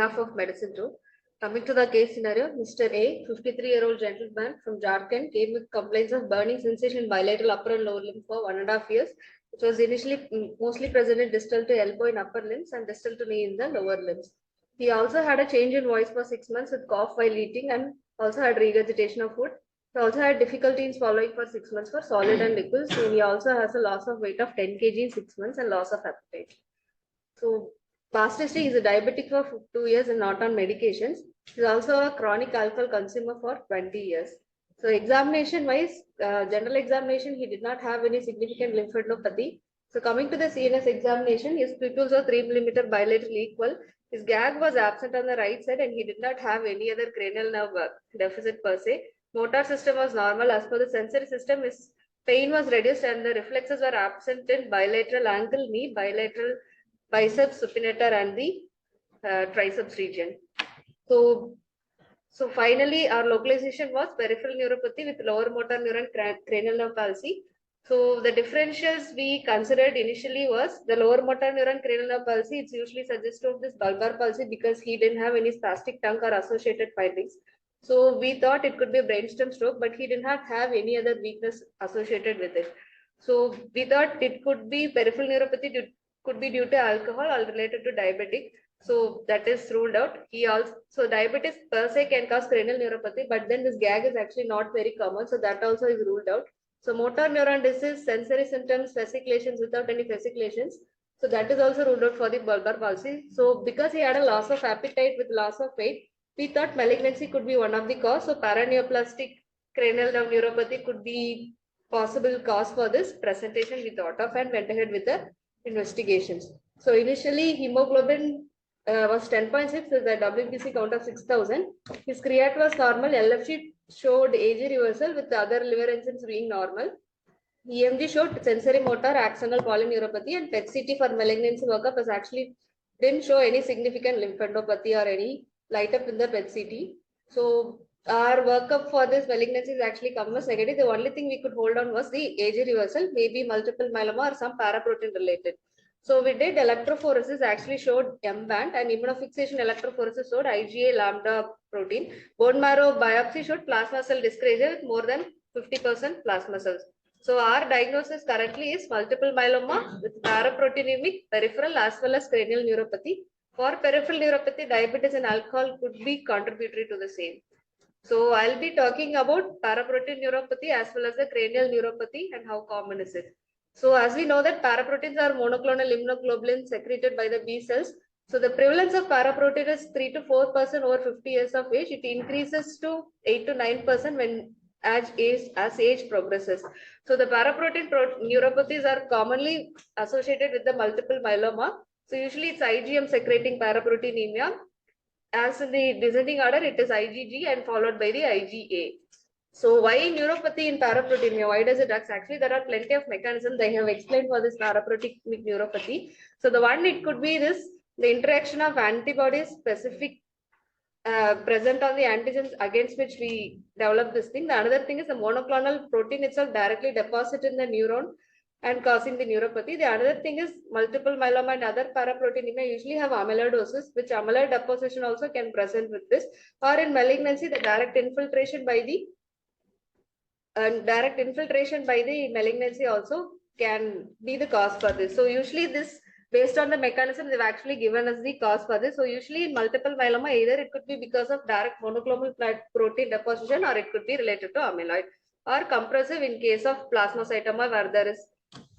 Half of medicine too. Coming to the case scenario, Mr. A, 53-year-old gentleman from Jharkhand, came with complaints of burning sensation in bilateral upper and lower limb for 1.5 years, which was initially mostly present in distal to elbow in upper limbs and distal to knee in the lower limbs. He also had a change in voice for 6 months with cough while eating and also had regurgitation of food. He also had difficulty in swallowing for 6 months for solid and liquids. And he also has a loss of weight of 10 kg in 6 months and loss of appetite. So past history, is a diabetic for 2 years and not on medications. He's also a chronic alcohol consumer for 20 years. So examination wise, general examination, he did not have any significant lymphadenopathy. So coming to the CNS examination, his pupils were 3 millimeter bilateral equal. His gag was absent on the right side and he did not have any other cranial nerve deficit per se. Motor system was normal. As per the sensory system, his pain was reduced and the reflexes were absent in bilateral ankle, knee, bilateral biceps supinator and the triceps region. So finally, our localization was peripheral neuropathy with lower motor neuron cranial nerve palsy. So the differentials we considered initially was the lower motor neuron cranial nerve palsy. It's usually suggestive of this bulbar palsy because he didn't have any spastic tongue or associated findings. So we thought it could be a brainstem stroke, but he did not have any other weakness associated with it. So we thought it could be peripheral neuropathy could be due to alcohol or related to diabetic. So that is ruled out. So diabetes per se can cause cranial neuropathy, but then this gag is actually not very common. So that also is ruled out. So motor neuron disease, sensory symptoms, fasciculations without any fasciculations. So that is also ruled out for the bulbar palsy. So because he had a loss of appetite with loss of weight, we thought malignancy could be one of the cause. So paraneoplastic cranial nerve neuropathy could be possible cause for this presentation we thought of and went ahead with the investigations. So initially hemoglobin was 10.6 with a WBC count of 6,000. His creat was normal. LFG showed AG reversal with the other liver enzymes being normal. EMG showed sensory motor axonal polyneuropathy and PET-CT for malignancy workup has actually didn't show any significant lymphadenopathy or any light up in the PET-CT. So our workup for this malignancy is actually come as negative. The only thing we could hold on was the AG reversal, maybe multiple myeloma or some paraprotein related. So we did electrophoresis actually showed M band and immunofixation electrophoresis showed IgA lambda protein. Bone marrow biopsy showed plasma cell dyscrasia with more than 50% plasma cells. So our diagnosis currently is multiple myeloma with paraproteinemic peripheral as well as cranial neuropathy. For peripheral neuropathy, diabetes and alcohol could be contributory to the same. So I'll be talking about paraprotein neuropathy as well as the cranial neuropathy and how common is it. So as we know that paraproteins are monoclonal immunoglobulins secreted by the B cells. So the prevalence of paraprotein is 3 to 4% over 50 years of age. It increases to 8 to 9% when as age progresses. So the paraprotein neuropathies are commonly associated with the multiple myeloma. So usually it's IgM secreting paraproteinemia. As in the descending order, it is IgG and followed by the IgA. So why neuropathy in paraproteinemia? Why does it act? Actually, there are plenty of mechanisms they have explained for this paraproteinemic neuropathy. So the one, it could be the interaction of antibodies specific present on the antigens against which we develop this thing. The another thing is the monoclonal protein itself directly deposit in the neuron and causing the neuropathy. The other thing is multiple myeloma and other paraproteinemia usually have amyloidosis, which amyloid deposition also can present with this. Or in malignancy, the direct infiltration by the malignancy also can be the cause for this. So usually this, based on the mechanism, they've actually given us the cause for this. So usually in multiple myeloma, either it could be because of direct monoclonal protein deposition or it could be related to amyloid, or compressive in case of plasmacytoma where there is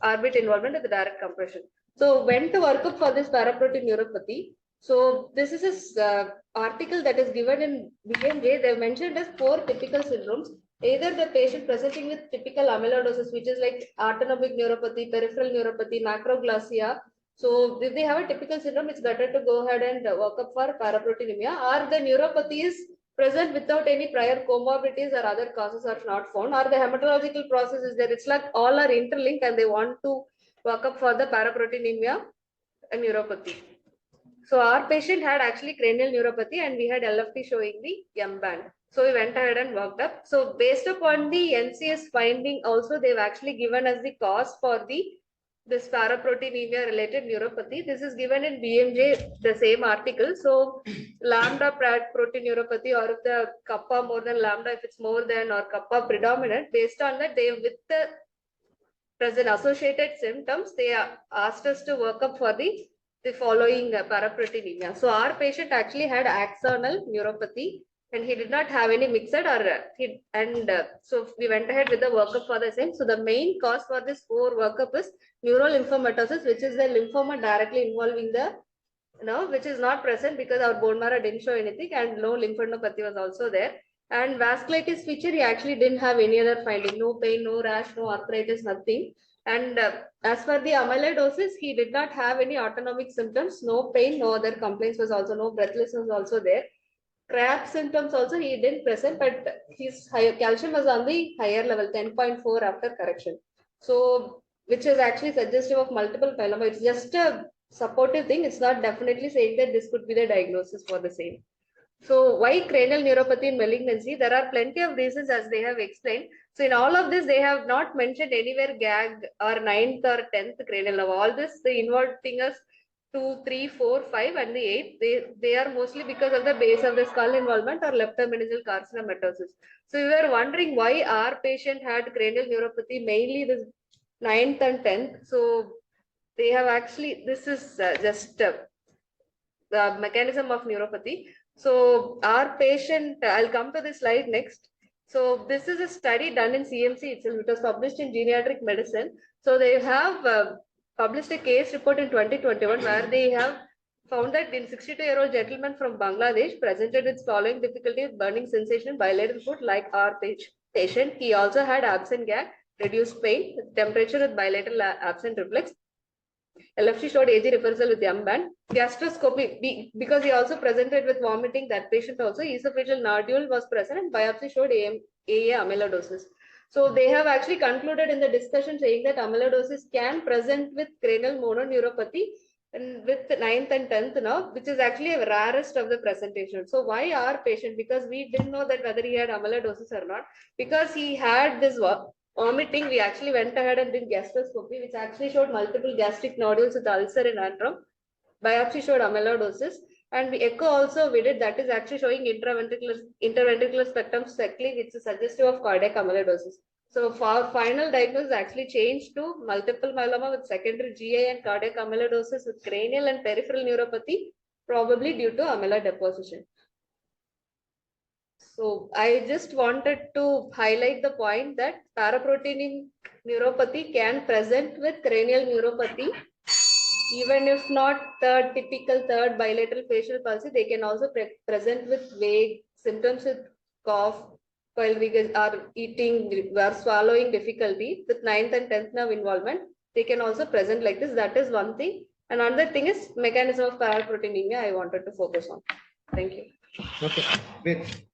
orbit involvement with the direct compression. So when to work up for this paraprotein neuropathy? So this is a article that is given in BMJ. They've mentioned as 4 typical syndromes. Either the patient presenting with typical amyloidosis, which is like autonomic neuropathy, peripheral neuropathy, macroglassia. So if they have a typical syndrome, it's better to go ahead and work up for paraproteinemia, or the neuropathy is present without any prior comorbidities or other causes are not found, or the hematological process is there. It's like all are interlinked and they want to work up for the paraproteinemia and neuropathy. So our patient had actually cranial neuropathy and we had LFT showing the M band. So we went ahead and worked up. So based upon the NCS finding also, they've actually given us the cause for the this paraproteinemia related neuropathy. This is given in BMJ, the same article. So lambda protein neuropathy, or if the kappa more than lambda, if it's more than or kappa predominant, based on that, they with the present associated symptoms, they asked us to work up for the following paraproteinemia. So our patient actually had axonal neuropathy and he did not have any mixed so we went ahead with the workup for the same. So the main cause for this 4 workup is neurolymphomatosis, which is the lymphoma directly involving the which is not present because our bone marrow didn't show anything, and no lymphadenopathy was also there. And vasculitis feature, he actually didn't have any other finding, no pain, no rash, no arthritis, nothing. And as for the amyloidosis, he did not have any autonomic symptoms, no pain, no other complaints was also, no breathlessness was also there. CRAP symptoms also he didn't present, but his higher calcium was on the higher level, 10.4 after correction. So, which is actually suggestive of multiple myeloma. It's just a supportive thing. It's not definitely saying that this could be the diagnosis for the same. So why cranial neuropathy and malignancy? There are plenty of reasons as they have explained. So in all of this, they have not mentioned anywhere gag or 9th or 10th cranial nerve. All this, the involved fingers 2, 3, 4, 5 and the 8, they are mostly because of the base of the skull involvement or leptomeningeal carcinomatosis. So we were wondering why our patient had cranial neuropathy, mainly this 9th and 10th. So they have actually, this is just the mechanism of neuropathy. So our patient, I'll come to this slide next. So this is a study done in CMC itself. It was published in Geriatric Medicine. So they have published a case report in 2021 where they have found that in 62-year-old gentleman from Bangladesh presented with following difficulty with burning sensation, bilateral foot like our patient. He also had absent gag, reduced pain, temperature with bilateral absent reflex. LFT showed AG reversal with M band. Gastroscopy, because he also presented with vomiting, that patient also, esophageal nodule was present and biopsy showed AA amyloidosis. So they have actually concluded in the discussion saying that amyloidosis can present with cranial mononeuropathy and with 9th and 10th now, which is actually a rarest of the presentation. So why our patient? Because we didn't know that whether he had amyloidosis or not. Because he had this vomiting, we actually went ahead and did gastroscopy, which actually showed multiple gastric nodules with ulcer and antrum. Biopsy showed amyloidosis, and we echo also we did, that is actually showing interventricular spectrum speckling, which is suggestive of cardiac amyloidosis. So for final diagnosis actually changed to multiple myeloma with secondary GI and cardiac amyloidosis with cranial and peripheral neuropathy, probably due to amyloid deposition. So I just wanted to highlight the point that paraprotein neuropathy can present with cranial neuropathy. Even if not the typical third bilateral facial palsy, they can also present with vague symptoms with cough, while we are eating, we are swallowing difficulty with 9th and 10th nerve involvement. They can also present like this. That is one thing. Another thing is mechanism of paraproteinemia I wanted to focus on. Thank you. Okay, great.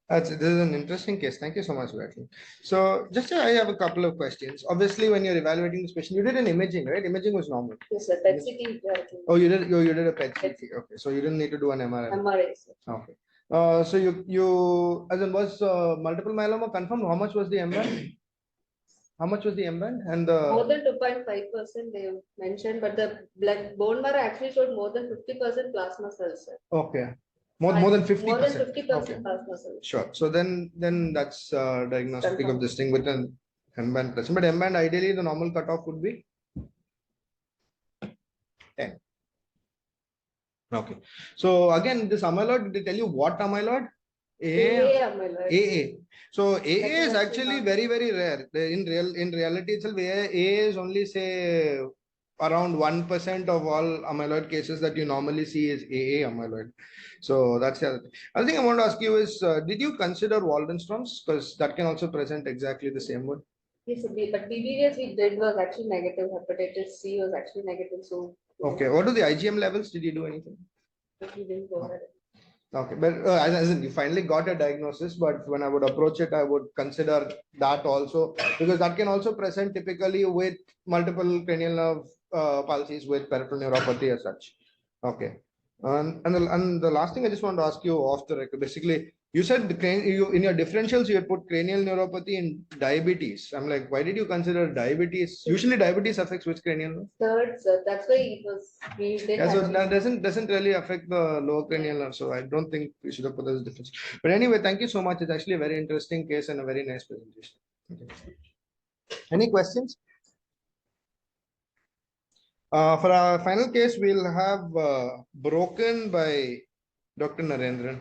This is an interesting case. Thank you so much, Brightlin. So, just I have a couple of questions. Obviously, when you're evaluating this patient, you did an imaging, right? Imaging was normal. Yes, sir. PET CT. Oh, you did a PET CT. Okay, so you didn't need to do an MRI. MRI, sir. Okay. So you as in was multiple myeloma confirmed? How much was the M band? How much was the M band? And the more than 2.5% they mentioned, but the blood bone marrow actually showed more than 50% plasma cells, sir. Okay. More than 50%. More than 50% okay. plasma cells. Sure. So then that's diagnostic of this thing with an M band present. But M band ideally the normal cutoff would be 10. Okay. So again, this amyloid, did they tell you what amyloid? AA amyloid. AA. So AA is actually very, very rare. In reality itself, AA is only say around 1% of all amyloid cases that you normally see is AA amyloid. So that's the other thing. Other thing I want to ask you is, did you consider Waldenstrom's? Because that can also present exactly the same way. Yes, but BBVS we did was actually negative. Hepatitis C was actually negative. So okay, what are the IgM levels? Did you do anything? We didn't go ahead. Okay, but as in you finally got a diagnosis, but when I would approach it, I would consider that also, because that can also present typically with multiple cranial nerve palsies with peripheral neuropathy as such. Okay. And the last thing I just want to ask you off the record, basically, you said you in your differentials you had put cranial neuropathy and diabetes. I'm like, why did you consider diabetes? Usually, diabetes affects which cranial nerve? Third, sir. That's why it was we did Yeah, so have that doesn't really affect the lower cranial nerve. So I don't think we should have put this difference. But anyway, thank you so much. It's actually a very interesting case and a very nice presentation. Okay. Any questions? For our final case, we'll have broken by Dr. Narendran.